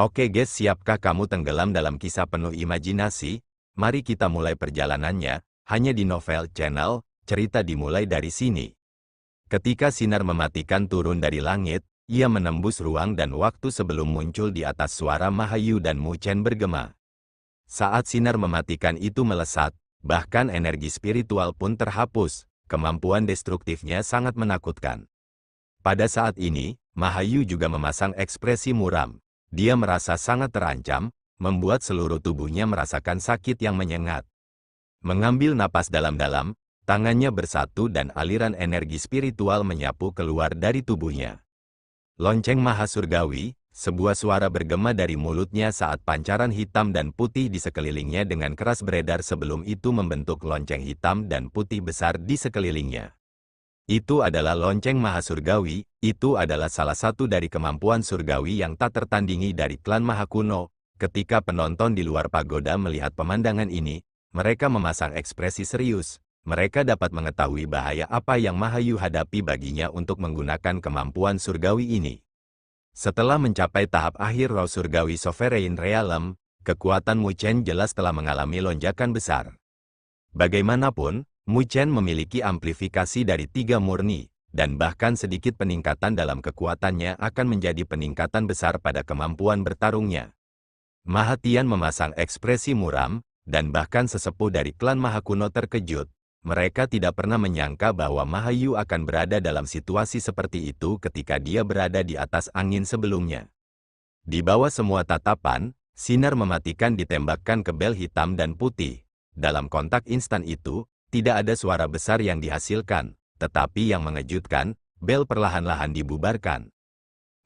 Oke guys, siapkah kamu tenggelam dalam kisah penuh imajinasi? Mari kita mulai perjalanannya, hanya di Novel Channel, cerita dimulai dari sini. Ketika sinar mematikan turun dari langit, ia menembus ruang dan waktu sebelum muncul di atas suara Mahayu dan Mu Chen bergema. Saat sinar mematikan itu melesat, bahkan energi spiritual pun terhapus, kemampuan destruktifnya sangat menakutkan. Pada saat ini, Mahayu juga memasang ekspresi muram. Dia merasa sangat terancam, membuat seluruh tubuhnya merasakan sakit yang menyengat. Mengambil napas dalam-dalam, tangannya bersatu dan aliran energi spiritual menyapu keluar dari tubuhnya. Lonceng Maha Surgawi, sebuah suara bergema dari mulutnya saat pancaran hitam dan putih di sekelilingnya dengan keras beredar sebelum itu membentuk lonceng hitam dan putih besar di sekelilingnya. Itu adalah lonceng Maha Surgawi, itu adalah salah satu dari kemampuan surgawi yang tak tertandingi dari klan Maha Kuno. Ketika penonton di luar pagoda melihat pemandangan ini, mereka memasang ekspresi serius. Mereka dapat mengetahui bahaya apa yang Mahayu hadapi baginya untuk menggunakan kemampuan surgawi ini. Setelah mencapai tahap akhir roh surgawi Sovereign Realm, kekuatan Mu Chen jelas telah mengalami lonjakan besar. Bagaimanapun, Mu Chen memiliki amplifikasi dari 3 murni, dan bahkan sedikit peningkatan dalam kekuatannya akan menjadi peningkatan besar pada kemampuan bertarungnya. Maha Tian memasang ekspresi muram, dan bahkan sesepuh dari klan Maha Kuno terkejut. Mereka tidak pernah menyangka bahwa Mahayu akan berada dalam situasi seperti itu ketika dia berada di atas angin sebelumnya. Di bawah semua tatapan, sinar mematikan ditembakkan ke bel hitam dan putih. Dalam kontak instan itu, tidak ada suara besar yang dihasilkan, tetapi yang mengejutkan, bel perlahan-lahan dibubarkan.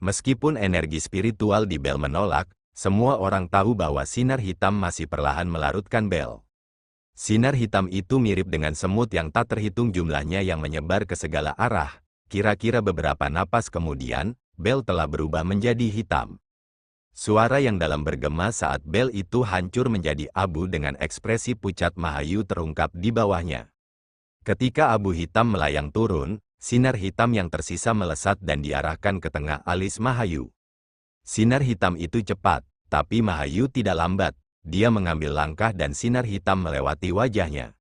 Meskipun energi spiritual di bel menolak, semua orang tahu bahwa sinar hitam masih perlahan melarutkan bel. Sinar hitam itu mirip dengan semut yang tak terhitung jumlahnya yang menyebar ke segala arah. Kira-kira beberapa napas kemudian, bel telah berubah menjadi hitam. Suara yang dalam bergema saat bel itu hancur menjadi abu dengan ekspresi pucat Mahayu terungkap di bawahnya. Ketika abu hitam melayang turun, sinar hitam yang tersisa melesat dan diarahkan ke tengah alis Mahayu. Sinar hitam itu cepat, tapi Mahayu tidak lambat. Dia mengambil langkah dan sinar hitam melewati wajahnya.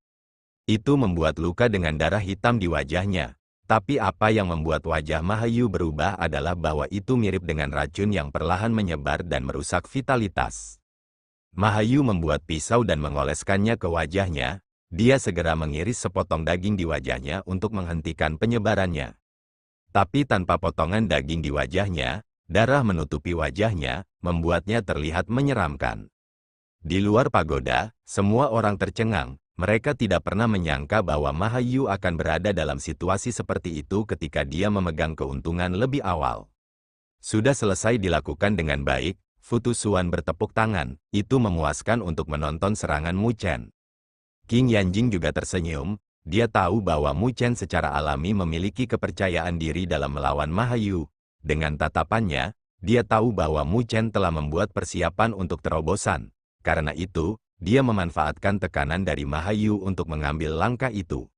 Itu membuat luka dengan darah hitam di wajahnya. Tapi apa yang membuat wajah Mahayu berubah adalah bahwa itu mirip dengan racun yang perlahan menyebar dan merusak vitalitas. Mahayu membuat pisau dan mengoleskannya ke wajahnya. Dia segera mengiris sepotong daging di wajahnya untuk menghentikan penyebarannya. Tapi tanpa potongan daging di wajahnya, darah menutupi wajahnya, membuatnya terlihat menyeramkan. Di luar pagoda, semua orang tercengang. Mereka tidak pernah menyangka bahwa Mahayu akan berada dalam situasi seperti itu ketika dia memegang keuntungan lebih awal. Sudah selesai dilakukan dengan baik, Futu Xuan bertepuk tangan. Itu memuaskan untuk menonton serangan Mu Chen. King Yanjing juga tersenyum. Dia tahu bahwa Mu Chen secara alami memiliki kepercayaan diri dalam melawan Mahayu. Dengan tatapannya, dia tahu bahwa Mu Chen telah membuat persiapan untuk terobosan. Karena itu, dia memanfaatkan tekanan dari Mahayu untuk mengambil langkah itu.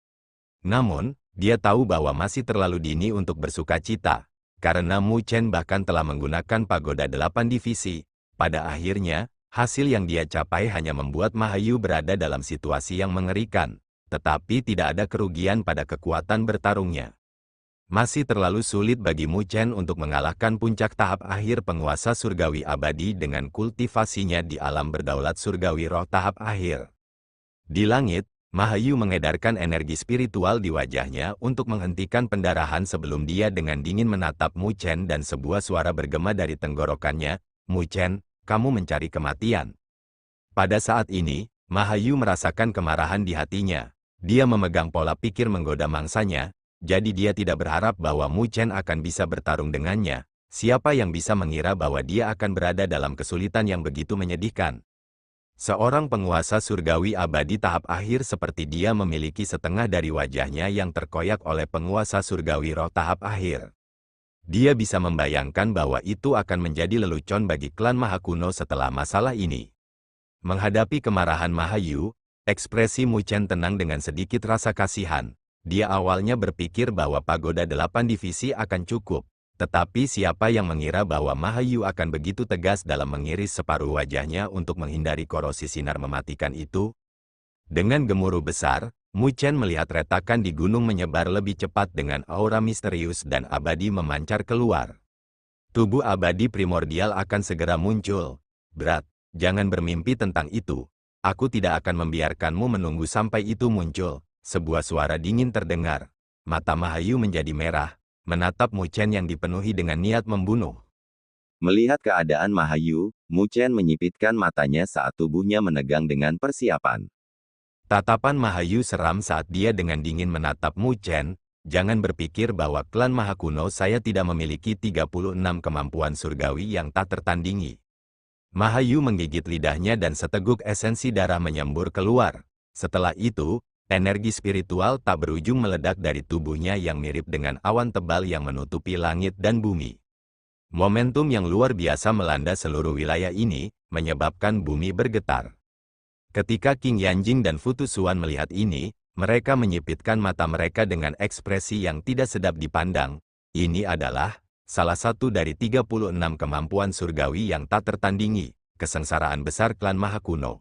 Namun, dia tahu bahwa masih terlalu dini untuk bersuka cita, karena Mu Chen bahkan telah menggunakan pagoda 8 divisi. Pada akhirnya, hasil yang dia capai hanya membuat Mahayu berada dalam situasi yang mengerikan, tetapi tidak ada kerugian pada kekuatan bertarungnya. Masih terlalu sulit bagi Mu Chen untuk mengalahkan puncak tahap akhir penguasa surgawi abadi dengan kultivasinya di alam berdaulat surgawi roh tahap akhir. Di langit, Mahayu mengedarkan energi spiritual di wajahnya untuk menghentikan pendarahan sebelum dia dengan dingin menatap Mu Chen dan sebuah suara bergema dari tenggorokannya, "Mu Chen, kamu mencari kematian." Pada saat ini, Mahayu merasakan kemarahan di hatinya. Dia memegang pola pikir menggoda mangsanya. Jadi dia tidak berharap bahwa Mu Chen akan bisa bertarung dengannya. Siapa yang bisa mengira bahwa dia akan berada dalam kesulitan yang begitu menyedihkan? Seorang penguasa surgawi abadi tahap akhir seperti dia memiliki setengah dari wajahnya yang terkoyak oleh penguasa surgawi roh tahap akhir. Dia bisa membayangkan bahwa itu akan menjadi lelucon bagi klan Maha Kuno setelah masalah ini. Menghadapi kemarahan Mahayu, ekspresi Mu Chen tenang dengan sedikit rasa kasihan. Dia awalnya berpikir bahwa pagoda 8 divisi akan cukup, Tetapi siapa yang mengira bahwa Mahayu akan begitu tegas dalam mengiris separuh wajahnya untuk menghindari korosi sinar mematikan itu? Dengan gemuruh besar, Mu Chen melihat retakan di gunung menyebar lebih cepat dengan aura misterius dan abadi memancar keluar. Tubuh abadi primordial akan segera muncul. Berat, jangan bermimpi tentang itu. Aku tidak akan membiarkanmu menunggu sampai itu muncul. Sebuah suara dingin terdengar. Mata Mahayu menjadi merah, menatap Mu Chen yang dipenuhi dengan niat membunuh. Melihat keadaan Mahayu, Mu Chen menyipitkan matanya saat tubuhnya menegang dengan persiapan. Tatapan Mahayu seram saat dia dengan dingin menatap Mu Chen. Jangan berpikir bahwa klan Maha Kuno saya tidak memiliki 36 kemampuan surgawi yang tak tertandingi. Mahayu menggigit lidahnya dan seteguk esensi darah menyembur keluar. Setelah itu, energi spiritual tak berujung meledak dari tubuhnya yang mirip dengan awan tebal yang menutupi langit dan bumi. Momentum yang luar biasa melanda seluruh wilayah ini, menyebabkan bumi bergetar. Ketika King Yanjing dan Futu Xuan melihat ini, mereka menyipitkan mata mereka dengan ekspresi yang tidak sedap dipandang. Ini adalah salah satu dari 36 kemampuan surgawi yang tak tertandingi, kesengsaraan besar klan Maha Kuno.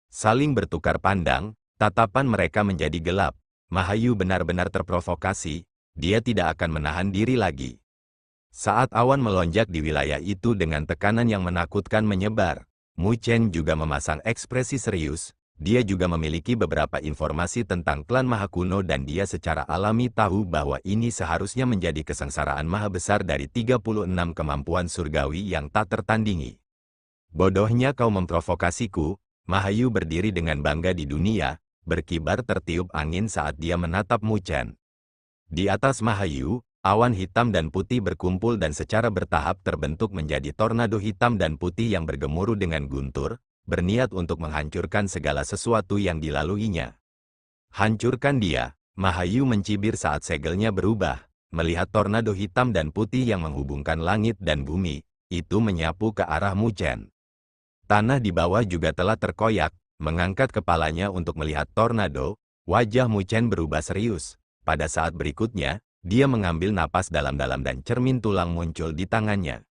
Saling bertukar pandang, tatapan mereka menjadi gelap. Mahayu benar-benar terprovokasi, dia tidak akan menahan diri lagi. Saat awan melonjak di wilayah itu dengan tekanan yang menakutkan menyebar, Mu Chen juga memasang ekspresi serius. Dia juga memiliki beberapa informasi tentang klan Maha Kuno dan dia secara alami tahu bahwa ini seharusnya menjadi kesengsaraan maha besar dari 36 kemampuan surgawi yang tak tertandingi. Bodohnya kau memprovokasiku. Mahayu berdiri dengan bangga di dunia, berkibar tertiup angin saat dia menatap Mu Chen. Di atas Mahayu, awan hitam dan putih berkumpul dan secara bertahap terbentuk menjadi tornado hitam dan putih yang bergemuruh dengan guntur, berniat untuk menghancurkan segala sesuatu yang dilaluinya. Hancurkan dia, Mahayu mencibir saat segelnya berubah, melihat tornado hitam dan putih yang menghubungkan langit dan bumi, itu menyapu ke arah Mu Chen. Tanah di bawah juga telah terkoyak, mengangkat kepalanya untuk melihat tornado, wajah Mu Chen berubah serius. Pada saat berikutnya, dia mengambil napas dalam-dalam dan cermin tulang muncul di tangannya.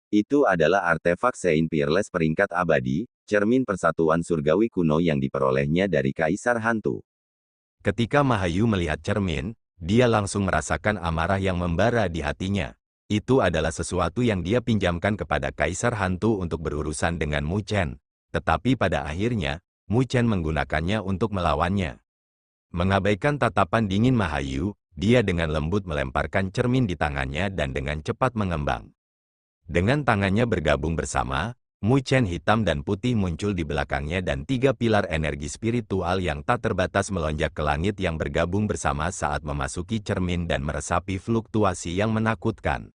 Itu adalah artefak Saint Peerless peringkat abadi, cermin persatuan surgawi kuno yang diperolehnya dari Kaisar Hantu. Ketika Mahayu melihat cermin, dia langsung merasakan amarah yang membara di hatinya. Itu adalah sesuatu yang dia pinjamkan kepada Kaisar Hantu untuk berurusan dengan Mu Chen. Tetapi pada akhirnya, Mu Chen menggunakannya untuk melawannya. Mengabaikan tatapan dingin Mahayu, dia dengan lembut melemparkan cermin di tangannya dan dengan cepat mengembang. Dengan tangannya bergabung bersama, Mu Chen hitam dan putih muncul di belakangnya dan 3 pilar energi spiritual yang tak terbatas melonjak ke langit yang bergabung bersama saat memasuki cermin dan meresapi fluktuasi yang menakutkan.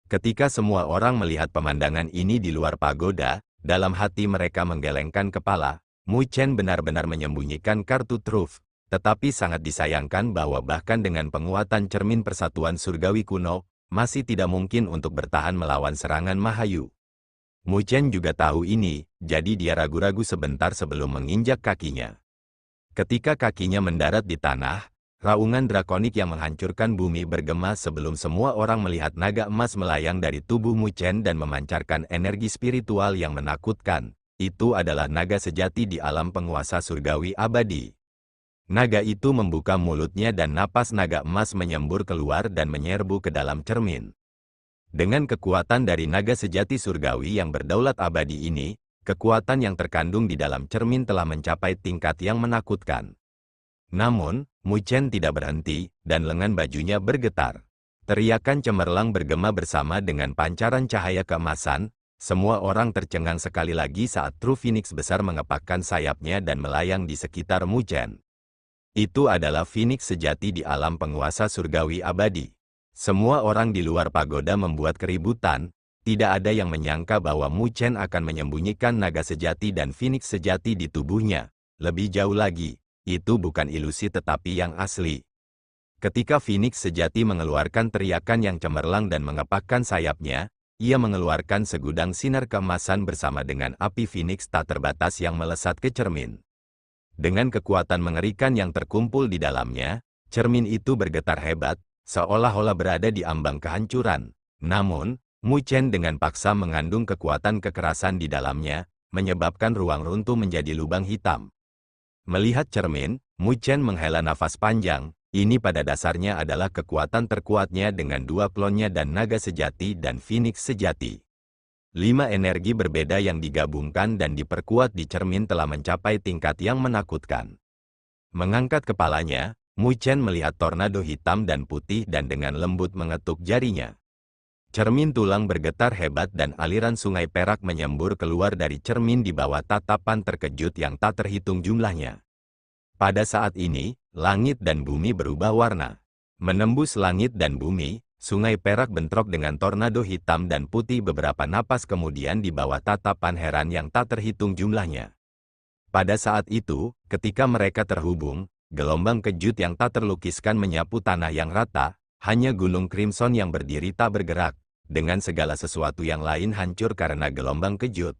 Ketika semua orang melihat pemandangan ini di luar pagoda, dalam hati mereka menggelengkan kepala. Mu Chen benar-benar menyembunyikan kartu truf, tetapi sangat disayangkan bahwa bahkan dengan penguatan cermin persatuan surgawi kuno, masih tidak mungkin untuk bertahan melawan serangan Mahayu. Mu Chen juga tahu ini, jadi dia ragu-ragu sebentar sebelum menginjak kakinya. Ketika kakinya mendarat di tanah, raungan drakonik yang menghancurkan bumi bergema sebelum semua orang melihat naga emas melayang dari tubuh Mu Chen dan memancarkan energi spiritual yang menakutkan. Itu adalah naga sejati di alam penguasa surgawi abadi. Naga itu membuka mulutnya dan napas naga emas menyembur keluar dan menyerbu ke dalam cermin. Dengan kekuatan dari naga sejati surgawi yang berdaulat abadi ini, kekuatan yang terkandung di dalam cermin telah mencapai tingkat yang menakutkan. Namun, Mu Chen tidak berhenti, dan lengan bajunya bergetar. Teriakan cemerlang bergema bersama dengan pancaran cahaya keemasan. Semua orang tercengang sekali lagi saat True Phoenix besar mengepakkan sayapnya dan melayang di sekitar Mu Chen. Itu adalah Phoenix sejati di alam penguasa surgawi abadi. Semua orang di luar pagoda membuat keributan, tidak ada yang menyangka bahwa Mu Chen akan menyembunyikan naga sejati dan Phoenix sejati di tubuhnya. Lebih jauh lagi, itu bukan ilusi tetapi yang asli. Ketika Phoenix sejati mengeluarkan teriakan yang cemerlang dan mengepakkan sayapnya, ia mengeluarkan segudang sinar keemasan bersama dengan api Phoenix tak terbatas yang melesat ke cermin. Dengan kekuatan mengerikan yang terkumpul di dalamnya, cermin itu bergetar hebat, seolah-olah berada di ambang kehancuran. Namun, Mu Chen dengan paksa mengandung kekuatan kekerasan di dalamnya, menyebabkan ruang runtuh menjadi lubang hitam. Melihat cermin, Mu Chen menghela nafas panjang. Ini pada dasarnya adalah kekuatan terkuatnya dengan dua klonnya dan naga sejati dan Phoenix sejati. 5 energi berbeda yang digabungkan dan diperkuat di cermin telah mencapai tingkat yang menakutkan. Mengangkat kepalanya, Mu Chen melihat tornado hitam dan putih dan dengan lembut mengetuk jarinya. Cermin tulang bergetar hebat dan aliran sungai perak menyembur keluar dari cermin di bawah tatapan terkejut yang tak terhitung jumlahnya. Pada saat ini, langit dan bumi berubah warna. Menembus langit dan bumi, sungai perak bentrok dengan tornado hitam dan putih beberapa napas kemudian di bawah tatapan heran yang tak terhitung jumlahnya. Pada saat itu, ketika mereka terhubung, gelombang kejut yang tak terlukiskan menyapu tanah yang rata, hanya gunung Crimson yang berdiri tak bergerak, dengan segala sesuatu yang lain hancur karena gelombang kejut.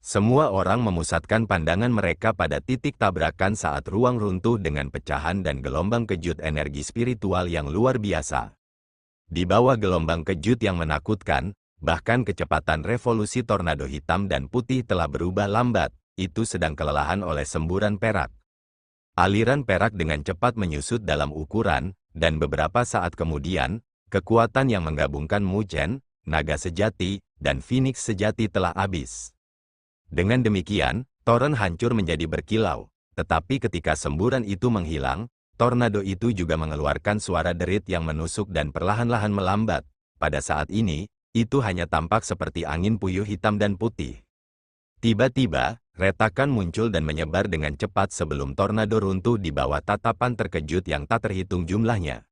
Semua orang memusatkan pandangan mereka pada titik tabrakan saat ruang runtuh dengan pecahan dan gelombang kejut energi spiritual yang luar biasa. Di bawah gelombang kejut yang menakutkan, bahkan kecepatan revolusi tornado hitam dan putih telah berubah lambat, itu sedang kelelahan oleh semburan perak. Aliran perak dengan cepat menyusut dalam ukuran, dan beberapa saat kemudian, kekuatan yang menggabungkan Mu Chen, naga sejati, dan Phoenix sejati telah habis. Dengan demikian, toren hancur menjadi berkilau, tetapi ketika semburan itu menghilang, tornado itu juga mengeluarkan suara derit yang menusuk dan perlahan-lahan melambat. Pada saat ini, itu hanya tampak seperti angin puyuh hitam dan putih. Tiba-tiba, retakan muncul dan menyebar dengan cepat sebelum tornado runtuh di bawah tatapan terkejut yang tak terhitung jumlahnya.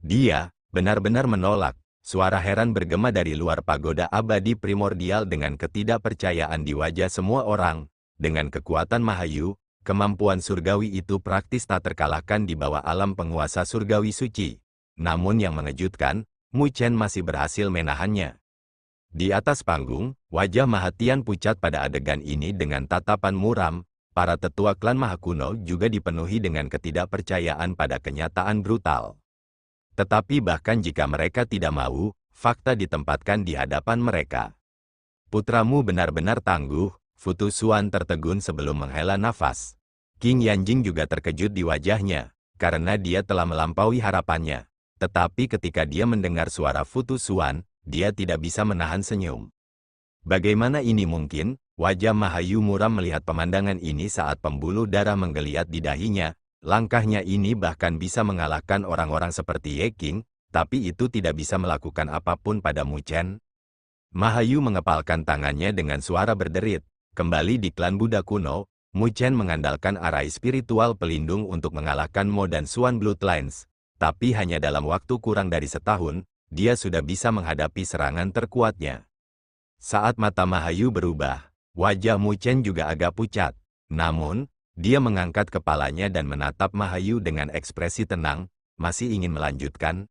Dia benar-benar menolak. Suara heran bergema dari luar pagoda abadi primordial dengan ketidakpercayaan di wajah semua orang. Dengan kekuatan Mahayu, kemampuan surgawi itu praktis tak terkalahkan di bawah alam penguasa surgawi suci. Namun yang mengejutkan, Mu Chen masih berhasil menahannya. Di atas panggung, wajah Mahatian pucat pada adegan ini dengan tatapan muram. Para tetua klan Mahakuno juga dipenuhi dengan ketidakpercayaan pada kenyataan brutal. Tetapi bahkan jika mereka tidak mau, fakta ditempatkan di hadapan mereka. Putramu benar-benar tangguh, Futu Xuan tertegun sebelum menghela nafas. King Yanjing juga terkejut di wajahnya, karena dia telah melampaui harapannya. Tetapi ketika dia mendengar suara Futu Xuan, dia tidak bisa menahan senyum. Bagaimana ini mungkin? Wajah Mahayu muram melihat pemandangan ini saat pembuluh darah menggeliat di dahinya. Langkahnya ini bahkan bisa mengalahkan orang-orang seperti Ye King, tapi itu tidak bisa melakukan apapun pada Mu Chen. Mahayu mengepalkan tangannya dengan suara berderit. Kembali di klan Buddha kuno, Mu Chen mengandalkan arai spiritual pelindung untuk mengalahkan Mo dan Xuan Bloodlines. Tapi hanya dalam waktu kurang dari setahun, dia sudah bisa menghadapi serangan terkuatnya. Saat mata Mahayu berubah, wajah Mu Chen juga agak pucat. Namun, dia mengangkat kepalanya dan menatap Mahayu dengan ekspresi tenang, masih ingin melanjutkan.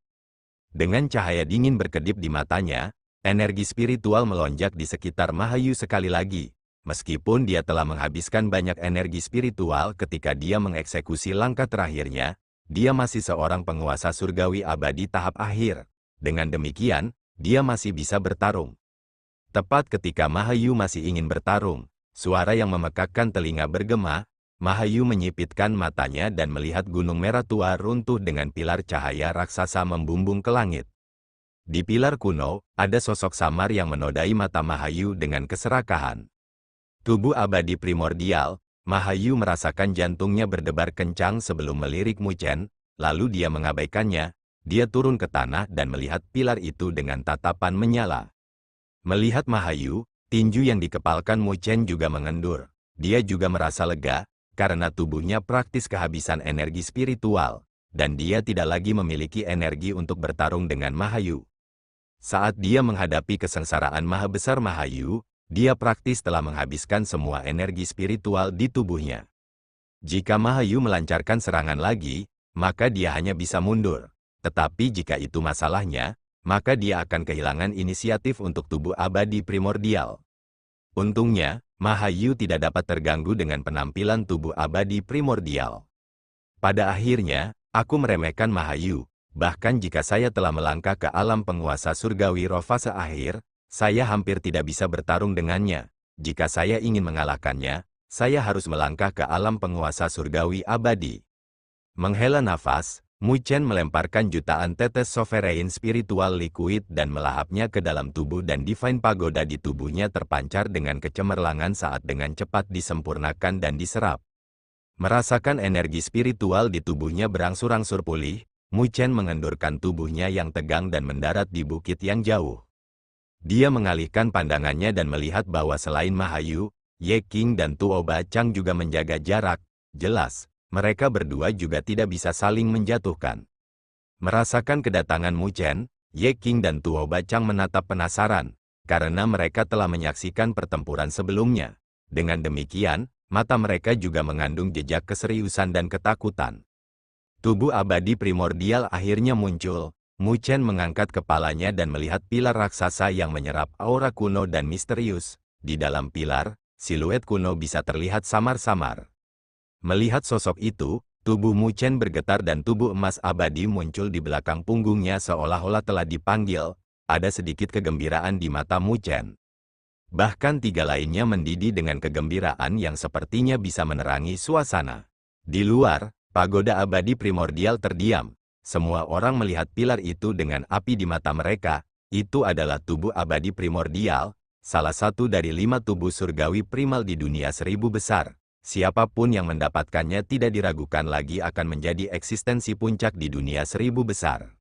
Dengan cahaya dingin berkedip di matanya, energi spiritual melonjak di sekitar Mahayu sekali lagi. Meskipun dia telah menghabiskan banyak energi spiritual ketika dia mengeksekusi langkah terakhirnya, dia masih seorang penguasa surgawi abadi tahap akhir. Dengan demikian, dia masih bisa bertarung. Tepat ketika Mahayu masih ingin bertarung, suara yang memekakkan telinga bergema. Mahayu menyipitkan matanya dan melihat gunung merah tua runtuh dengan pilar cahaya raksasa membumbung ke langit. Di pilar kuno, ada sosok samar yang menodai mata Mahayu dengan keserakahan. Tubuh abadi primordial, Mahayu merasakan jantungnya berdebar kencang sebelum melirik Mu Chen, lalu dia mengabaikannya. Dia turun ke tanah dan melihat pilar itu dengan tatapan menyala. Melihat Mahayu, tinju yang dikepalkan Mu Chen juga mengendur. Dia juga merasa lega, karena tubuhnya praktis kehabisan energi spiritual, dan dia tidak lagi memiliki energi untuk bertarung dengan Mahayu. Saat dia menghadapi kesengsaraan maha besar Mahayu, dia praktis telah menghabiskan semua energi spiritual di tubuhnya. Jika Mahayu melancarkan serangan lagi, maka dia hanya bisa mundur. Tetapi jika itu masalahnya, maka dia akan kehilangan inisiatif untuk tubuh abadi primordial. Untungnya, Mahayu tidak dapat terganggu dengan penampilan tubuh abadi primordial. Pada akhirnya, aku meremehkan Mahayu. Bahkan jika saya telah melangkah ke alam penguasa surgawi roh fase akhir, saya hampir tidak bisa bertarung dengannya. Jika saya ingin mengalahkannya, saya harus melangkah ke alam penguasa surgawi abadi. Menghela nafas, Mu Chen melemparkan jutaan tetes sovereign spiritual liquid dan melahapnya ke dalam tubuh, dan divine pagoda di tubuhnya terpancar dengan kecemerlangan saat dengan cepat disempurnakan dan diserap. Merasakan energi spiritual di tubuhnya berangsur-angsur pulih, Mu Chen mengendurkan tubuhnya yang tegang dan mendarat di bukit yang jauh. Dia mengalihkan pandangannya dan melihat bahwa selain Mahayu, Ye Qing dan Tuo Ba Chang juga menjaga jarak. Jelas, mereka berdua juga tidak bisa saling menjatuhkan. Merasakan kedatangan Mu Chen, Ye Qing dan Tuo Ba Chang menatap penasaran, karena mereka telah menyaksikan pertempuran sebelumnya. Dengan demikian, mata mereka juga mengandung jejak keseriusan dan ketakutan. Tubuh abadi primordial akhirnya muncul. Mu Chen mengangkat kepalanya dan melihat pilar raksasa yang menyerap aura kuno dan misterius. Di dalam pilar, siluet kuno bisa terlihat samar-samar. Melihat sosok itu, tubuh Mu Chen bergetar dan tubuh emas abadi muncul di belakang punggungnya seolah-olah telah dipanggil. Ada sedikit kegembiraan di mata Mu Chen. Bahkan tiga lainnya mendidih dengan kegembiraan yang sepertinya bisa menerangi suasana. Di luar, pagoda abadi primordial terdiam. Semua orang melihat pilar itu dengan api di mata mereka. Itu adalah tubuh abadi primordial, salah satu dari 5 tubuh surgawi primal di dunia 1000 besar. Siapapun yang mendapatkannya tidak diragukan lagi akan menjadi eksistensi puncak di dunia 1000 besar.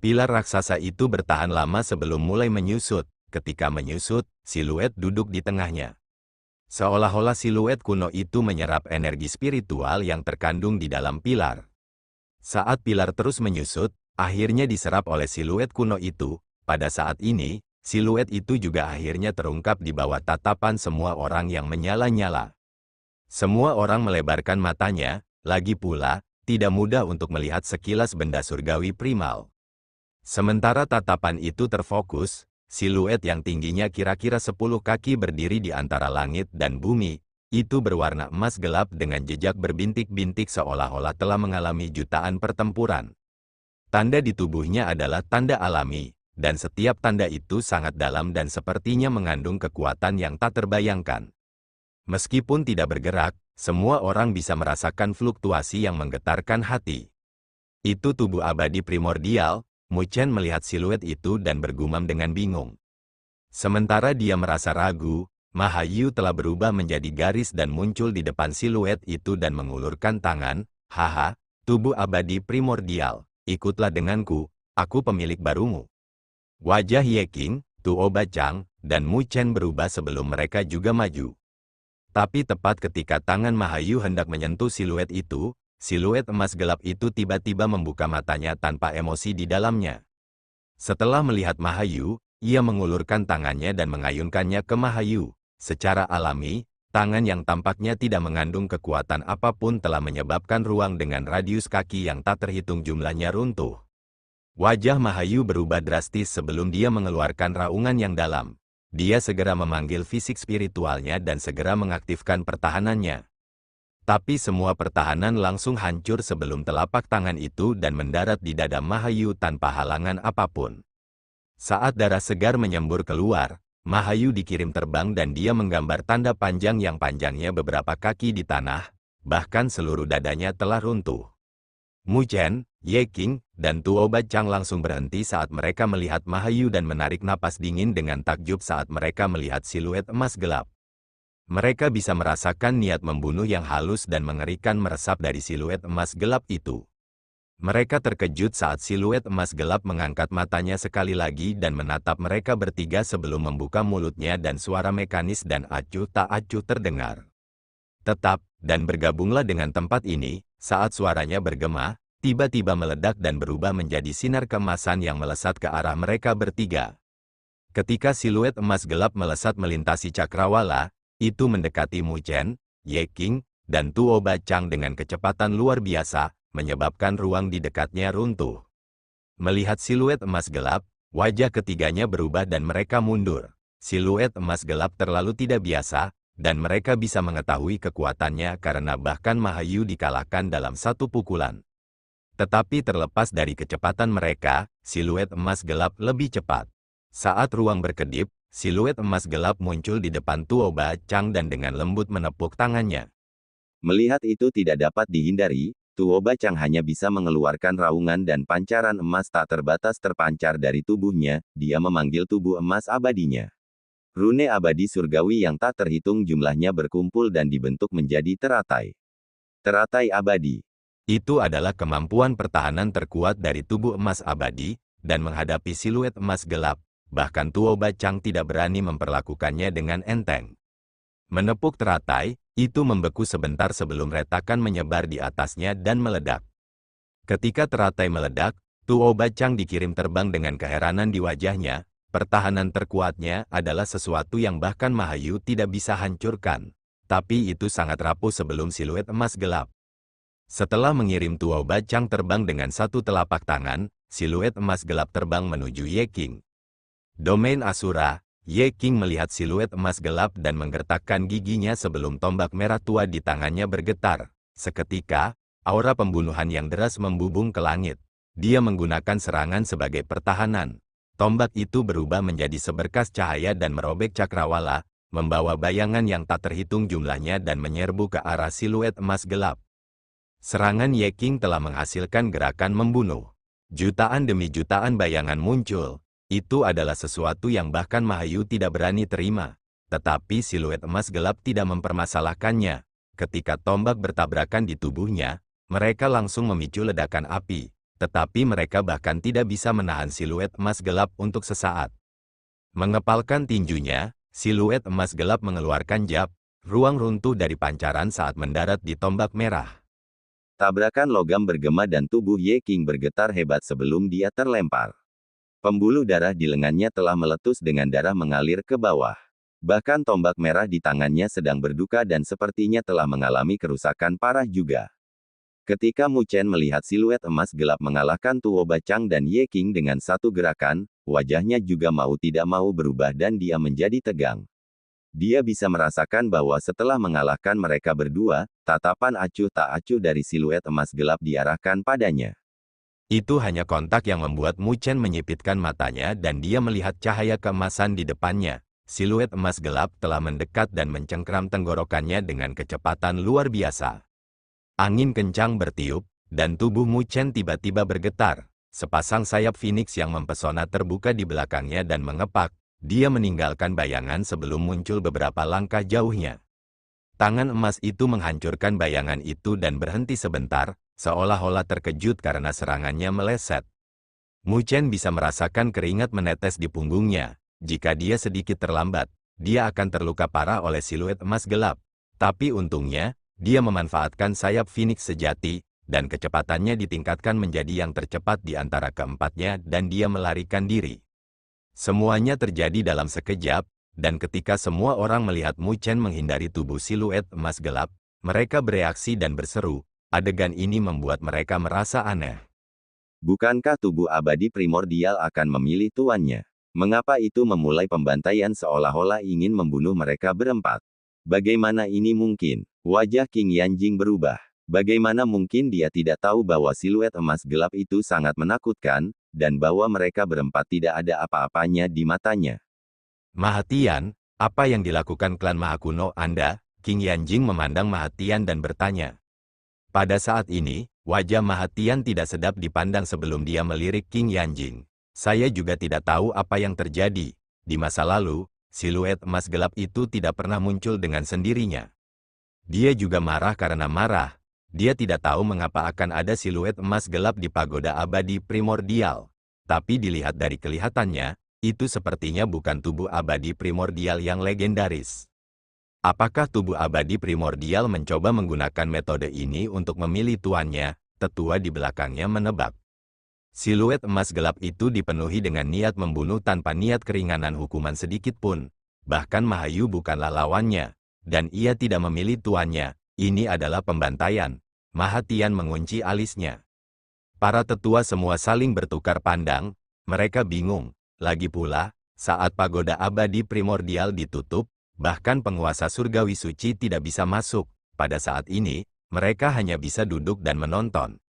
Pilar raksasa itu bertahan lama sebelum mulai menyusut. Ketika menyusut, siluet duduk di tengahnya. Seolah-olah siluet kuno itu menyerap energi spiritual yang terkandung di dalam pilar. Saat pilar terus menyusut, akhirnya diserap oleh siluet kuno itu. Pada saat ini, siluet itu juga akhirnya terungkap di bawah tatapan semua orang yang menyala-nyala. Semua orang melebarkan matanya, lagi pula, tidak mudah untuk melihat sekilas benda surgawi primal. Sementara tatapan itu terfokus, siluet yang tingginya kira-kira 10 kaki berdiri di antara langit dan bumi, itu berwarna emas gelap dengan jejak berbintik-bintik seolah-olah telah mengalami jutaan pertempuran. Tanda di tubuhnya adalah tanda alami, dan setiap tanda itu sangat dalam dan sepertinya mengandung kekuatan yang tak terbayangkan. Meskipun tidak bergerak, semua orang bisa merasakan fluktuasi yang menggetarkan hati. Itu tubuh abadi primordial. Mu Chen melihat siluet itu dan bergumam dengan bingung. Sementara dia merasa ragu, Mahayu telah berubah menjadi garis dan muncul di depan siluet itu dan mengulurkan tangan. Haha, tubuh abadi primordial, ikutlah denganku, aku pemilik barumu. Wajah Ye Qing, Tuo Ba Chang, dan Mu Chen berubah sebelum mereka juga maju. Tapi tepat ketika tangan Mahayu hendak menyentuh siluet itu, siluet emas gelap itu tiba-tiba membuka matanya tanpa emosi di dalamnya. Setelah melihat Mahayu, ia mengulurkan tangannya dan mengayunkannya ke Mahayu. Secara alami, tangan yang tampaknya tidak mengandung kekuatan apapun telah menyebabkan ruang dengan radius kaki yang tak terhitung jumlahnya runtuh. Wajah Mahayu berubah drastis sebelum dia mengeluarkan raungan yang dalam. Dia segera memanggil fisik spiritualnya dan segera mengaktifkan pertahanannya. Tapi semua pertahanan langsung hancur sebelum telapak tangan itu dan mendarat di dada Mahayu tanpa halangan apapun. Saat darah segar menyembur keluar, Mahayu dikirim terbang dan dia menggambar tanda panjang yang panjangnya beberapa kaki di tanah, bahkan seluruh dadanya telah runtuh. Mu Chen, Ye Qing, dan Tuo Ba Chang langsung berhenti saat mereka melihat Mahayu dan menarik napas dingin dengan takjub saat mereka melihat siluet emas gelap. Mereka bisa merasakan niat membunuh yang halus dan mengerikan meresap dari siluet emas gelap itu. Mereka terkejut saat siluet emas gelap mengangkat matanya sekali lagi dan menatap mereka bertiga sebelum membuka mulutnya dan suara mekanis dan acuh tak acuh terdengar. Tetap, dan bergabunglah dengan tempat ini, saat suaranya bergema, tiba-tiba meledak dan berubah menjadi sinar keemasan yang melesat ke arah mereka bertiga. Ketika siluet emas gelap melesat melintasi cakrawala, itu mendekati Mu Chen, Ye Qing, dan Tuo Ba Chang dengan kecepatan luar biasa, menyebabkan ruang di dekatnya runtuh. Melihat siluet emas gelap, wajah ketiganya berubah dan mereka mundur. Siluet emas gelap terlalu tidak biasa, dan mereka bisa mengetahui kekuatannya karena bahkan Mahayu dikalahkan dalam satu pukulan. Tetapi terlepas dari kecepatan mereka, siluet emas gelap lebih cepat. Saat ruang berkedip, siluet emas gelap muncul di depan Tuo Ba Chang dan dengan lembut menepuk tangannya. Melihat itu tidak dapat dihindari, Tuo Ba Chang hanya bisa mengeluarkan raungan dan pancaran emas tak terbatas terpancar dari tubuhnya. Dia memanggil tubuh emas abadinya. Rune abadi surgawi yang tak terhitung jumlahnya berkumpul dan dibentuk menjadi teratai. Teratai abadi. Itu adalah kemampuan pertahanan terkuat dari tubuh emas abadi, dan menghadapi siluet emas gelap, bahkan Tuo Ba Chang tidak berani memperlakukannya dengan enteng. Menepuk teratai, itu membeku sebentar sebelum retakan menyebar di atasnya dan meledak. Ketika teratai meledak, Tuo Ba Chang dikirim terbang dengan keheranan di wajahnya. Pertahanan terkuatnya adalah sesuatu yang bahkan Mahayu tidak bisa hancurkan. Tapi itu sangat rapuh sebelum siluet emas gelap. Setelah mengirim Tuo Ba Chang terbang dengan satu telapak tangan, siluet emas gelap terbang menuju Ye King. Domain Asura, Ye King melihat siluet emas gelap dan menggertakkan giginya sebelum tombak merah tua di tangannya bergetar. Seketika, aura pembunuhan yang deras membubung ke langit. Dia menggunakan serangan sebagai pertahanan. Tombak itu berubah menjadi seberkas cahaya dan merobek cakrawala, membawa bayangan yang tak terhitung jumlahnya dan menyerbu ke arah siluet emas gelap. Serangan Ye King telah menghasilkan gerakan membunuh. Jutaan demi jutaan bayangan muncul. Itu adalah sesuatu yang bahkan Mahayu tidak berani terima. Tetapi siluet emas gelap tidak mempermasalahkannya. Ketika tombak bertabrakan di tubuhnya, mereka langsung memicu ledakan api. Tetapi mereka bahkan tidak bisa menahan siluet emas gelap untuk sesaat. Mengepalkan tinjunya, siluet emas gelap mengeluarkan jab, ruang runtuh dari pancaran saat mendarat di tombak merah. Tabrakan logam bergema dan tubuh Ye King bergetar hebat sebelum dia terlempar. Pembuluh darah di lengannya telah meletus dengan darah mengalir ke bawah. Bahkan tombak merah di tangannya sedang berduka dan sepertinya telah mengalami kerusakan parah juga. Ketika Mu Chen melihat siluet emas gelap mengalahkan Tuo Ba Chang dan Ye King dengan satu gerakan, wajahnya juga mau tidak mau berubah dan dia menjadi tegang. Dia bisa merasakan bahwa setelah mengalahkan mereka berdua, tatapan acuh tak acuh dari siluet emas gelap diarahkan padanya. Itu hanya kontak yang membuat Mu Chen menyipitkan matanya dan dia melihat cahaya keemasan di depannya. Siluet emas gelap telah mendekat dan mencengkram tenggorokannya dengan kecepatan luar biasa. Angin kencang bertiup, dan tubuh Mu Chen tiba-tiba bergetar. Sepasang sayap Phoenix yang mempesona terbuka di belakangnya dan mengepak. Dia meninggalkan bayangan sebelum muncul beberapa langkah jauhnya. Tangan emas itu menghancurkan bayangan itu dan berhenti sebentar, seolah-olah terkejut karena serangannya meleset. Mu Chen bisa merasakan keringat menetes di punggungnya. Jika dia sedikit terlambat, dia akan terluka parah oleh siluet emas gelap. Tapi untungnya, dia memanfaatkan sayap Phoenix sejati, dan kecepatannya ditingkatkan menjadi yang tercepat di antara keempatnya dan dia melarikan diri. Semuanya terjadi dalam sekejap, dan ketika semua orang melihat Mu Chen menghindari tubuh siluet emas gelap, mereka bereaksi dan berseru. Adegan ini membuat mereka merasa aneh. Bukankah tubuh abadi primordial akan memilih tuannya? Mengapa itu memulai pembantaian seolah-olah ingin membunuh mereka berempat? Bagaimana ini mungkin? Wajah King Yanjing berubah. Bagaimana mungkin dia tidak tahu bahwa siluet emas gelap itu sangat menakutkan, dan bahwa mereka berempat tidak ada apa-apanya di matanya? Mahatian, apa yang dilakukan klan Mahakuno Anda? King Yanjing memandang Mahatian dan bertanya. Pada saat ini, wajah Mahatian tidak sedap dipandang sebelum dia melirik King Yanjing. Saya juga tidak tahu apa yang terjadi. Di masa lalu, siluet emas gelap itu tidak pernah muncul dengan sendirinya. Dia juga marah karena marah. Dia tidak tahu mengapa akan ada siluet emas gelap di pagoda abadi primordial. Tapi dilihat dari kelihatannya, itu sepertinya bukan tubuh abadi primordial yang legendaris. Apakah tubuh abadi primordial mencoba menggunakan metode ini untuk memilih tuannya? Tetua di belakangnya menebak. Siluet emas gelap itu dipenuhi dengan niat membunuh tanpa niat keringanan hukuman sedikit pun. Bahkan Mahayu bukanlah lawannya, dan ia tidak memilih tuannya. Ini adalah pembantaian. Mahatian mengunci alisnya. Para tetua semua saling bertukar pandang. Mereka bingung. Lagi pula, saat pagoda abadi primordial ditutup, bahkan penguasa surgawi suci tidak bisa masuk. Pada saat ini, mereka hanya bisa duduk dan menonton.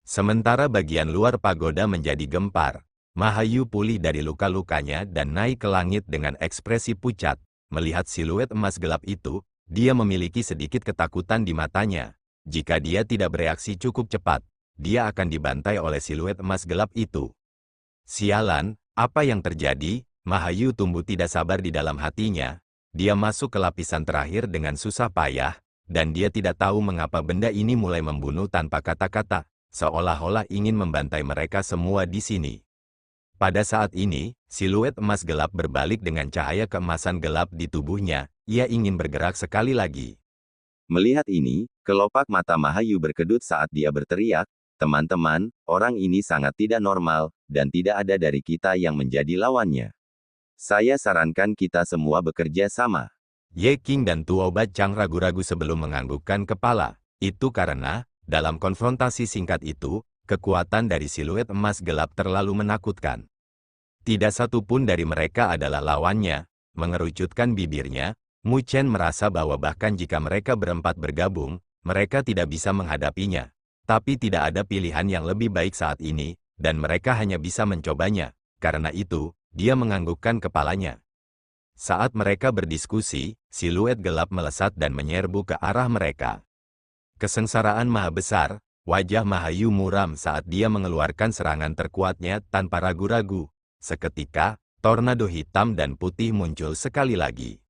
Sementara bagian luar pagoda menjadi gempar. Mahayu pulih dari luka-lukanya dan naik ke langit dengan ekspresi pucat. Melihat siluet emas gelap itu, dia memiliki sedikit ketakutan di matanya. Jika dia tidak bereaksi cukup cepat, dia akan dibantai oleh siluet emas gelap itu. Sialan, apa yang terjadi? Mahayu tumbuh tidak sabar di dalam hatinya. Dia masuk ke lapisan terakhir dengan susah payah, dan dia tidak tahu mengapa benda ini mulai membunuh tanpa kata-kata, seolah-olah ingin membantai mereka semua di sini. Pada saat ini, siluet emas gelap berbalik dengan cahaya keemasan gelap di tubuhnya. Ia ingin bergerak sekali lagi. Melihat ini, kelopak mata Mahayu berkedut saat dia berteriak, "Teman-teman, orang ini sangat tidak normal, dan tidak ada dari kita yang menjadi lawannya. Saya sarankan kita semua bekerja sama." Ye King dan Tuo Bacang ragu-ragu sebelum menganggukkan kepala. Itu karena, dalam konfrontasi singkat itu, kekuatan dari siluet emas gelap terlalu menakutkan. Tidak satu pun dari mereka adalah lawannya. Mengerucutkan bibirnya, Mu Chen merasa bahwa bahkan jika mereka berempat bergabung, mereka tidak bisa menghadapinya. Tapi tidak ada pilihan yang lebih baik saat ini, dan mereka hanya bisa mencobanya. Karena itu, dia menganggukkan kepalanya. Saat mereka berdiskusi, siluet gelap melesat dan menyerbu ke arah mereka. Kesengsaraan maha besar, wajah Mahayu muram saat dia mengeluarkan serangan terkuatnya tanpa ragu-ragu. Seketika, tornado hitam dan putih muncul sekali lagi.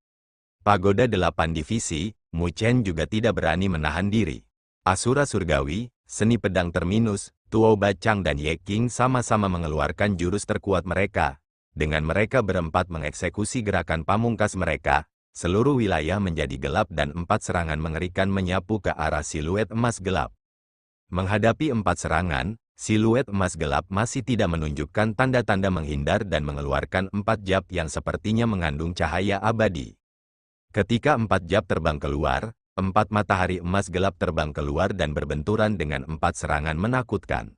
Pagoda 8 divisi, Mu Chen juga tidak berani menahan diri. Asura surgawi, seni pedang terminus, Tuo Bacang dan Ye King sama-sama mengeluarkan jurus terkuat mereka. Dengan mereka berempat mengeksekusi gerakan pamungkas mereka, seluruh wilayah menjadi gelap dan 4 serangan mengerikan menyapu ke arah siluet emas gelap. Menghadapi 4 serangan, siluet emas gelap masih tidak menunjukkan tanda-tanda menghindar dan mengeluarkan 4 jab yang sepertinya mengandung cahaya abadi. Ketika 4 jab terbang keluar, 4 matahari emas gelap terbang keluar dan berbenturan dengan 4 serangan menakutkan.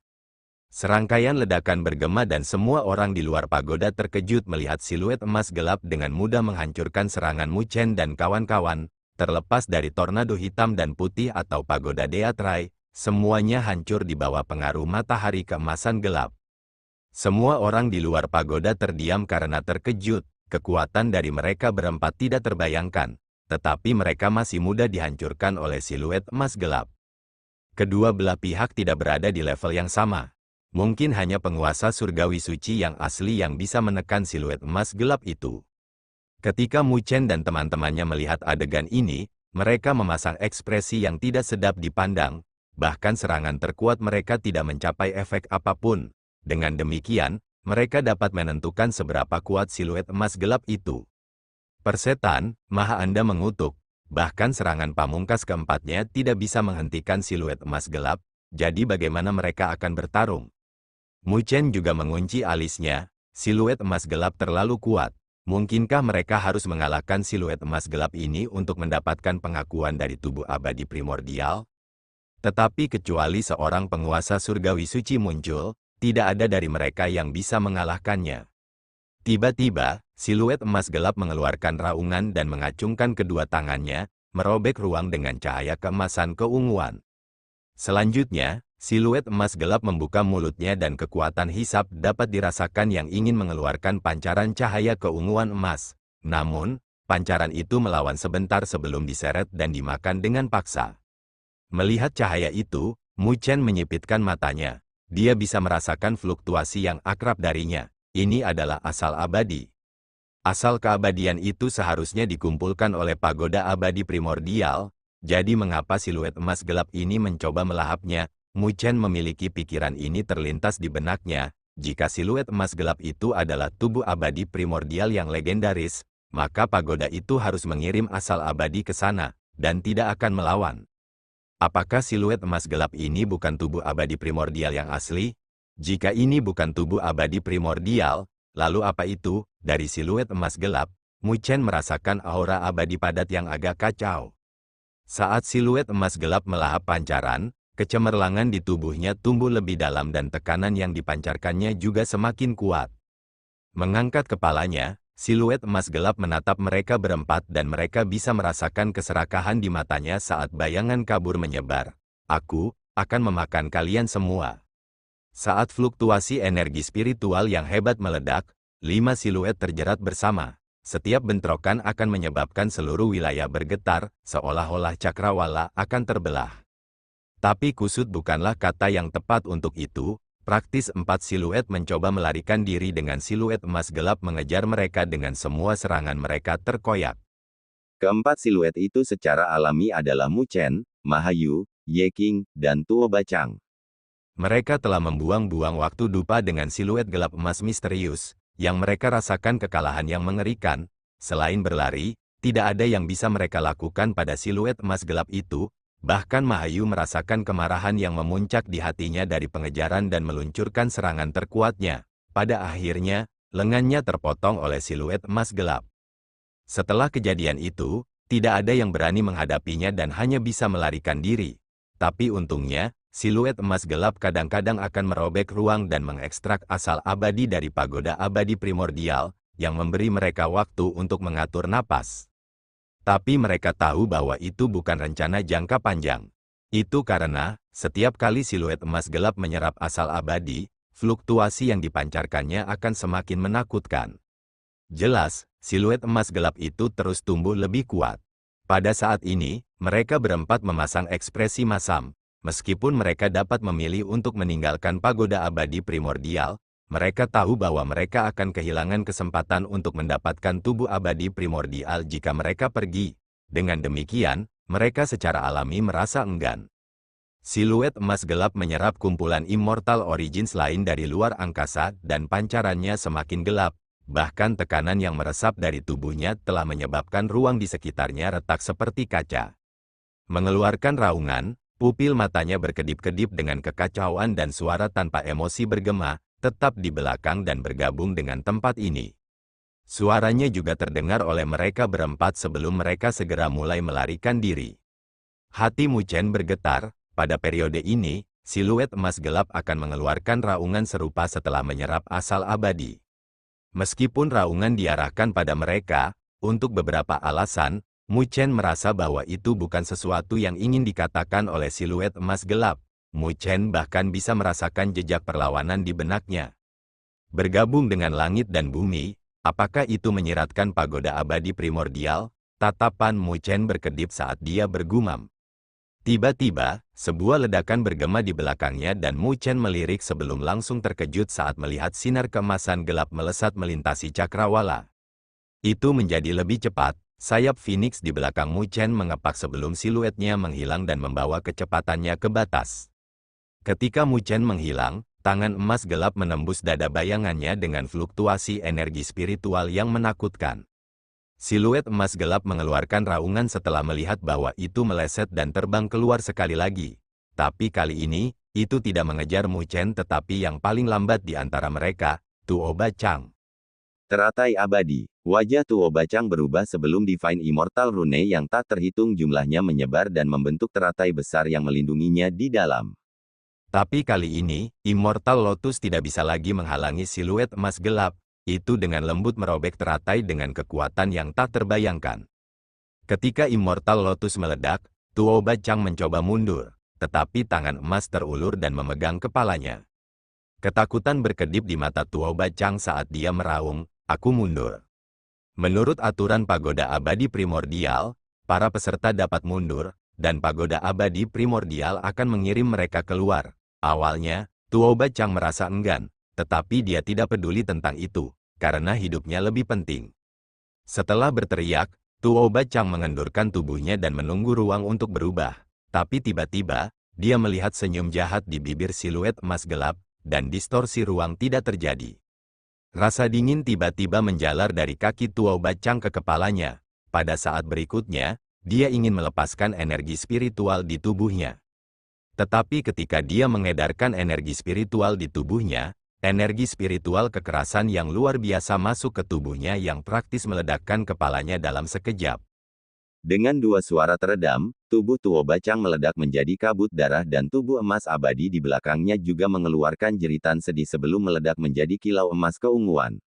Serangkaian ledakan bergema dan semua orang di luar pagoda terkejut melihat siluet emas gelap dengan mudah menghancurkan serangan Mu Chen dan kawan-kawan, terlepas dari tornado hitam dan putih atau pagoda Deatrai, semuanya hancur di bawah pengaruh matahari keemasan gelap. Semua orang di luar pagoda terdiam karena terkejut. Kekuatan dari mereka berempat tidak terbayangkan, tetapi mereka masih mudah dihancurkan oleh siluet emas gelap. Kedua belah pihak tidak berada di level yang sama. Mungkin hanya penguasa surgawi suci yang asli yang bisa menekan siluet emas gelap itu. Ketika Mu Chen dan teman-temannya melihat adegan ini, mereka memasang ekspresi yang tidak sedap dipandang, bahkan serangan terkuat mereka tidak mencapai efek apapun. Dengan demikian, mereka dapat menentukan seberapa kuat siluet emas gelap itu. Persetan, maha Anda mengutuk, bahkan serangan pamungkas keempatnya tidak bisa menghentikan siluet emas gelap, jadi bagaimana mereka akan bertarung? Mu Chen juga mengunci alisnya, siluet emas gelap terlalu kuat. Mungkinkah mereka harus mengalahkan siluet emas gelap ini untuk mendapatkan pengakuan dari tubuh abadi primordial? Tetapi kecuali seorang penguasa surgawi suci muncul, tidak ada dari mereka yang bisa mengalahkannya. Tiba-tiba, siluet emas gelap mengeluarkan raungan dan mengacungkan kedua tangannya, merobek ruang dengan cahaya keemasan keunguan. Selanjutnya, siluet emas gelap membuka mulutnya dan kekuatan hisap dapat dirasakan yang ingin mengeluarkan pancaran cahaya keunguan emas. Namun, pancaran itu melawan sebentar sebelum diseret dan dimakan dengan paksa. Melihat cahaya itu, Mu Chen menyipitkan matanya. Dia bisa merasakan fluktuasi yang akrab darinya. Ini adalah asal abadi. Asal keabadian itu seharusnya dikumpulkan oleh pagoda abadi primordial. Jadi mengapa siluet emas gelap ini mencoba melahapnya? Mu Chen memiliki pikiran ini terlintas di benaknya. Jika siluet emas gelap itu adalah tubuh abadi primordial yang legendaris, maka pagoda itu harus mengirim asal abadi ke sana, dan tidak akan melawan. Apakah siluet emas gelap ini bukan tubuh abadi primordial yang asli? Jika ini bukan tubuh abadi primordial, lalu apa itu? Dari siluet emas gelap, Mu Chen merasakan aura abadi padat yang agak kacau. Saat siluet emas gelap melahap pancaran, kecemerlangan di tubuhnya tumbuh lebih dalam dan tekanan yang dipancarkannya juga semakin kuat. Mengangkat kepalanya, siluet emas gelap menatap mereka berempat dan mereka bisa merasakan keserakahan di matanya saat bayangan kabur menyebar. Aku akan memakan kalian semua. Saat fluktuasi energi spiritual yang hebat meledak, 5 siluet terjerat bersama. Setiap bentrokan akan menyebabkan seluruh wilayah bergetar, seolah-olah cakrawala akan terbelah. Tapi kusut bukanlah kata yang tepat untuk itu. Praktis 4 siluet mencoba melarikan diri dengan siluet emas gelap mengejar mereka dengan semua serangan mereka terkoyak. Keempat siluet itu secara alami adalah Mu Chen, Mahayu, Ye Qing, dan Tuo Bachang. Mereka telah membuang-buang waktu dupa dengan siluet gelap emas misterius, yang mereka rasakan kekalahan yang mengerikan. Selain berlari, tidak ada yang bisa mereka lakukan pada siluet emas gelap itu. Bahkan Mahayu merasakan kemarahan yang memuncak di hatinya dari pengejaran dan meluncurkan serangan terkuatnya. Pada akhirnya, lengannya terpotong oleh siluet emas gelap. Setelah kejadian itu, tidak ada yang berani menghadapinya dan hanya bisa melarikan diri. Tapi untungnya, siluet emas gelap kadang-kadang akan merobek ruang dan mengekstrak asal abadi dari pagoda abadi primordial, yang memberi mereka waktu untuk mengatur napas. Tapi mereka tahu bahwa itu bukan rencana jangka panjang. Itu karena, setiap kali siluet emas gelap menyerap asal abadi, fluktuasi yang dipancarkannya akan semakin menakutkan. Jelas, siluet emas gelap itu terus tumbuh lebih kuat. Pada saat ini, mereka berempat memasang ekspresi masam. Meskipun mereka dapat memilih untuk meninggalkan pagoda abadi primordial, mereka tahu bahwa mereka akan kehilangan kesempatan untuk mendapatkan tubuh abadi primordial jika mereka pergi. Dengan demikian, mereka secara alami merasa enggan. Siluet emas gelap menyerap kumpulan Immortal Origins lain dari luar angkasa dan pancarannya semakin gelap. Bahkan tekanan yang meresap dari tubuhnya telah menyebabkan ruang di sekitarnya retak seperti kaca. Mengeluarkan raungan, pupil matanya berkedip-kedip dengan kekacauan dan suara tanpa emosi bergema, tetap di belakang dan bergabung dengan tempat ini. Suaranya juga terdengar oleh mereka berempat sebelum mereka segera mulai melarikan diri. Hati Mu Chen bergetar. Pada periode ini, siluet emas gelap akan mengeluarkan raungan serupa setelah menyerap asal abadi. Meskipun raungan diarahkan pada mereka, untuk beberapa alasan, Mu Chen merasa bahwa itu bukan sesuatu yang ingin dikatakan oleh siluet emas gelap. Mu Chen bahkan bisa merasakan jejak perlawanan di benaknya. Bergabung dengan langit dan bumi, apakah itu menyiratkan pagoda abadi primordial? Tatapan Mu Chen berkedip saat dia bergumam. Tiba-tiba, sebuah ledakan bergema di belakangnya dan Mu Chen melirik sebelum langsung terkejut saat melihat sinar keemasan gelap melesat melintasi cakrawala. Itu menjadi lebih cepat. Sayap Phoenix di belakang Mu Chen mengepak sebelum siluetnya menghilang dan membawa kecepatannya ke batas. Ketika Mu Chen menghilang, tangan emas gelap menembus dada bayangannya dengan fluktuasi energi spiritual yang menakutkan. Siluet emas gelap mengeluarkan raungan setelah melihat bahwa itu meleset dan terbang keluar sekali lagi. Tapi kali ini, itu tidak mengejar Mu Chen tetapi yang paling lambat di antara mereka, Tuo Bachang. Teratai abadi. Wajah Tuo Bachang berubah sebelum Divine Immortal Rune yang tak terhitung jumlahnya menyebar dan membentuk teratai besar yang melindunginya di dalam. Tapi kali ini, Immortal Lotus tidak bisa lagi menghalangi siluet emas gelap. Itu dengan lembut merobek teratai dengan kekuatan yang tak terbayangkan. Ketika Immortal Lotus meledak, Tuo Bachang mencoba mundur, tetapi tangan emas terulur dan memegang kepalanya. Ketakutan berkedip di mata Tuo Bachang saat dia meraung, "Aku mundur." Menurut aturan pagoda abadi primordial, para peserta dapat mundur, dan pagoda abadi primordial akan mengirim mereka keluar. Awalnya, Tuo Bachang merasa enggan, tetapi dia tidak peduli tentang itu, karena hidupnya lebih penting. Setelah berteriak, Tuo Bachang mengendurkan tubuhnya dan menunggu ruang untuk berubah. Tapi tiba-tiba, dia melihat senyum jahat di bibir siluet emas gelap, dan distorsi ruang tidak terjadi. Rasa dingin tiba-tiba menjalar dari kaki Tuo Bachang ke kepalanya. Pada saat berikutnya, dia ingin melepaskan energi spiritual di tubuhnya. Tetapi ketika dia mengedarkan energi spiritual di tubuhnya, energi spiritual kekerasan yang luar biasa masuk ke tubuhnya yang praktis meledakkan kepalanya dalam sekejap. Dengan dua suara teredam, tubuh Tuo Bachang meledak menjadi kabut darah dan tubuh emas abadi di belakangnya juga mengeluarkan jeritan sedih sebelum meledak menjadi kilau emas keunguan.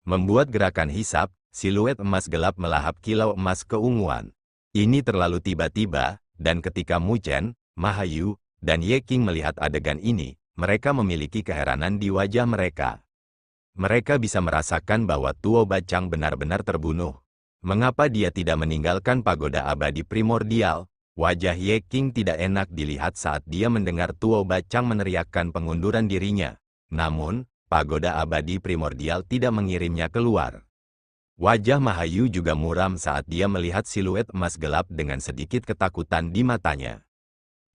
Membuat gerakan hisap, siluet emas gelap melahap kilau emas keunguan. Ini terlalu tiba-tiba, dan ketika Mu Chen, Mahayu, dan Ye Qing melihat adegan ini, mereka memiliki keheranan di wajah mereka. Mereka bisa merasakan bahwa Tuo Bacang benar-benar terbunuh. Mengapa dia tidak meninggalkan pagoda abadi primordial? Wajah Ye King tidak enak dilihat saat dia mendengar Tuo Bacang meneriakkan pengunduran dirinya. Namun, pagoda abadi primordial tidak mengirimnya keluar. Wajah Mahayu juga muram saat dia melihat siluet emas gelap dengan sedikit ketakutan di matanya.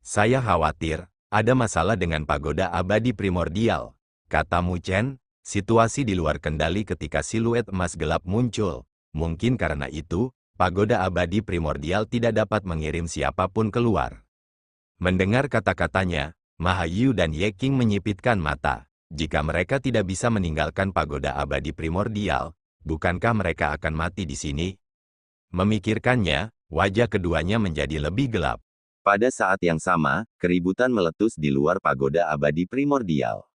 Saya khawatir, ada masalah dengan pagoda abadi primordial, kata Mu Chen. Situasi di luar kendali ketika siluet emas gelap muncul. Mungkin karena itu, pagoda abadi primordial tidak dapat mengirim siapapun keluar. Mendengar kata-katanya, Mahayu dan Ye King menyipitkan mata. Jika mereka tidak bisa meninggalkan pagoda abadi primordial, bukankah mereka akan mati di sini? Memikirkannya, wajah keduanya menjadi lebih gelap. Pada saat yang sama, keributan meletus di luar pagoda abadi primordial.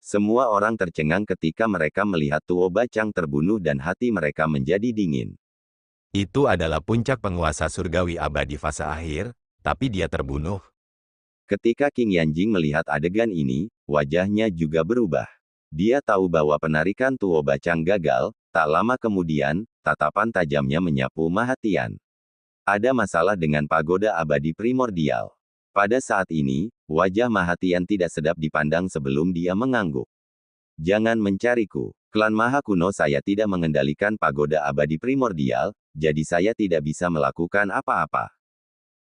Semua orang tercengang ketika mereka melihat Tuo Bacang terbunuh dan hati mereka menjadi dingin. Itu adalah puncak penguasa surgawi abadi fase akhir, tapi dia terbunuh. Ketika King Yanjing melihat adegan ini, wajahnya juga berubah. Dia tahu bahwa penarikan Tuo Bacang gagal. Tak lama kemudian, tatapan tajamnya menyapu Mahatian. Ada masalah dengan pagoda abadi primordial. Pada saat ini, wajah Mahatian tidak sedap dipandang sebelum dia mengangguk. Jangan mencariku. Klan Maha Kuno saya tidak mengendalikan pagoda abadi primordial, jadi saya tidak bisa melakukan apa-apa.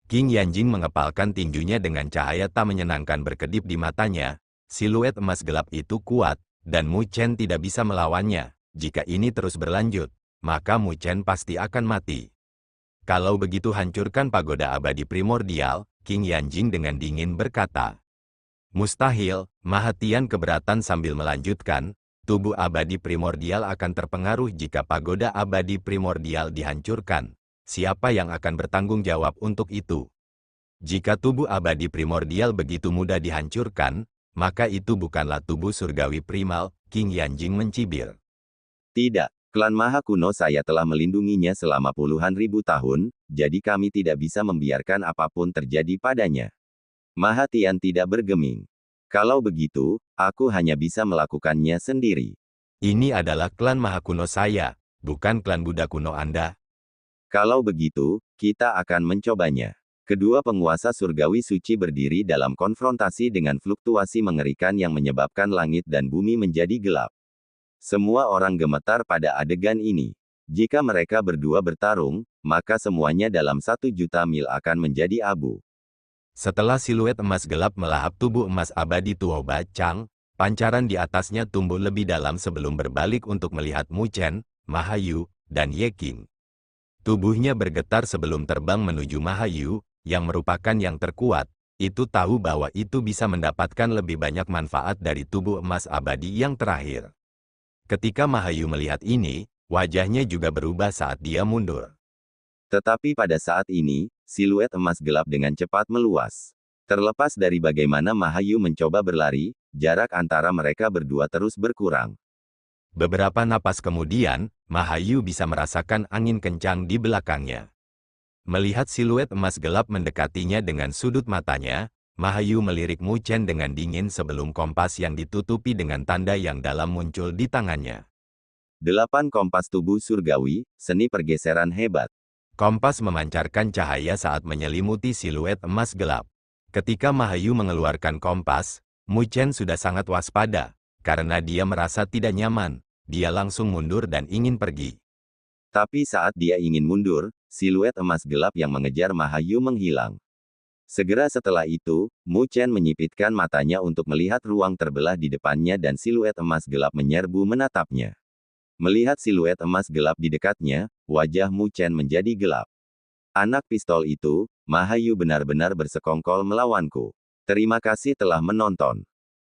King Yanjing mengepalkan tinjunya dengan cahaya tak menyenangkan berkedip di matanya. Siluet emas gelap itu kuat, dan Mu Chen tidak bisa melawannya. Jika ini terus berlanjut, maka Mu Chen pasti akan mati. Kalau begitu hancurkan pagoda abadi primordial, King Yanjing dengan dingin berkata. Mustahil, Mahatian keberatan sambil melanjutkan, tubuh abadi primordial akan terpengaruh jika pagoda abadi primordial dihancurkan. Siapa yang akan bertanggung jawab untuk itu? Jika tubuh abadi primordial begitu mudah dihancurkan, maka itu bukanlah tubuh surgawi primal, King Yanjing mencibir. Tidak, klan Maha Kuno saya telah melindunginya selama puluhan ribu tahun, jadi kami tidak bisa membiarkan apapun terjadi padanya. Mahatian tidak bergeming. Kalau begitu, aku hanya bisa melakukannya sendiri. Ini adalah klan Maha Kuno saya, bukan klan Buddha kuno Anda. Kalau begitu, kita akan mencobanya. Kedua penguasa surgawi suci berdiri dalam konfrontasi dengan fluktuasi mengerikan yang menyebabkan langit dan bumi menjadi gelap. Semua orang gemetar pada adegan ini. Jika mereka berdua bertarung, maka semuanya dalam 1 juta mil akan menjadi abu. Setelah siluet emas gelap melahap tubuh emas abadi Tuo Bacang, pancaran di atasnya tumbuh lebih dalam sebelum berbalik untuk melihat Mu Chen, Mahayu, dan Ye King. Tubuhnya bergetar sebelum terbang menuju Mahayu, yang merupakan yang terkuat. Itu tahu bahwa itu bisa mendapatkan lebih banyak manfaat dari tubuh emas abadi yang terakhir. Ketika Mahayu melihat ini, wajahnya juga berubah saat dia mundur. Tetapi pada saat ini, siluet emas gelap dengan cepat meluas. Terlepas dari bagaimana Mahayu mencoba berlari, jarak antara mereka berdua terus berkurang. Beberapa napas kemudian, Mahayu bisa merasakan angin kencang di belakangnya. Melihat siluet emas gelap mendekatinya dengan sudut matanya, Mahayu melirik Mu Chen dengan dingin sebelum kompas yang ditutupi dengan tanda yang dalam muncul di tangannya. 8 kompas tubuh surgawi, seni pergeseran hebat. Kompas memancarkan cahaya saat menyelimuti siluet emas gelap. Ketika Mahayu mengeluarkan kompas, Mu Chen sudah sangat waspada. Karena dia merasa tidak nyaman, dia langsung mundur dan ingin pergi. Tapi saat dia ingin mundur, siluet emas gelap yang mengejar Mahayu menghilang. Segera setelah itu, Mu Chen menyipitkan matanya untuk melihat ruang terbelah di depannya dan siluet emas gelap menyerbu menatapnya. Melihat siluet emas gelap di dekatnya, wajah Mu Chen menjadi gelap. Anak pistol itu, Mahayu benar-benar bersekongkol melawanku. Terima kasih telah menonton.